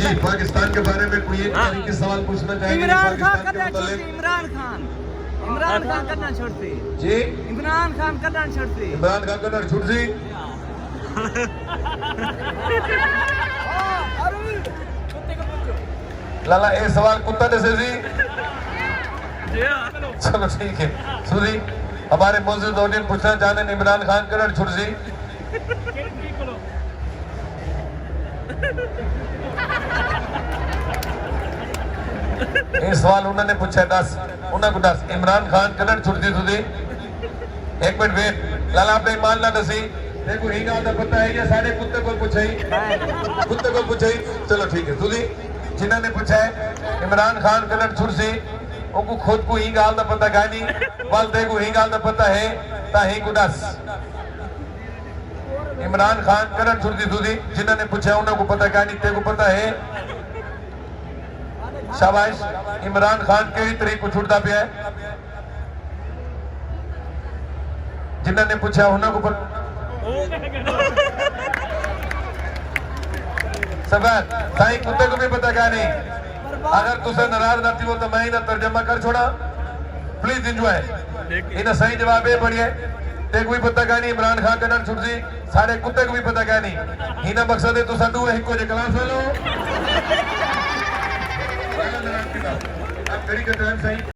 जी पाकिस्तान के बारे में कोई एक तरीके सवाल पूछना चाहेंगे? इमरान खान करना छोड़ती, इमरान खान करना छोड़ती जी, इमरान खान करना छोड़ती, इमरान खान करना छुट जी। लाला ये सवाल कुत्ता जैसे जी। चलो ठीक है सुधी हमारे मौजूद ऑडियंस पूछना चाहते हैं इमरान खान करना छुट जी। ये सवाल उन्होंने पूछा 10 उन्होंने 10 इमरान खान कलर छुड़ती सुधी। एक मिनट वेट लाला आपने मान ला दसी देखो ही गाल का पता है या सारे कुत्ते को पूछा ही चलो ठीक है सुधी जिन्होंने पूछा है इमरान खान कलर छुड़सी उनको खुद को ही गाल का पता गा नहीं वाल देखो ही गाल का पता है ता ही को 10 इमरान खान कलर छुड़ती सुधी जिन्होंने पूछा उनको पता गा नहीं तेको पता है। शाबाश इमरान खान के तरीके को छुड़ता पिया है जिन्होंने पूछा उन्होंने को सफर साईं कुत्ते को भी पता क्या नहीं। अगर तुझे नाराज रहती हो तो मैं इन्हें तर्जमा कर छोड़ा प्लीज एंजॉय। इन्हें सही जवाब है बढ़िया ते कोई पता क्या नहीं इमरान खान का छुट सी सारे कुत्ते को भी पता क्या नहीं। इन्हें मकसद है तुसा तू एक क्लास वालों अब घड़ी का टाइम सही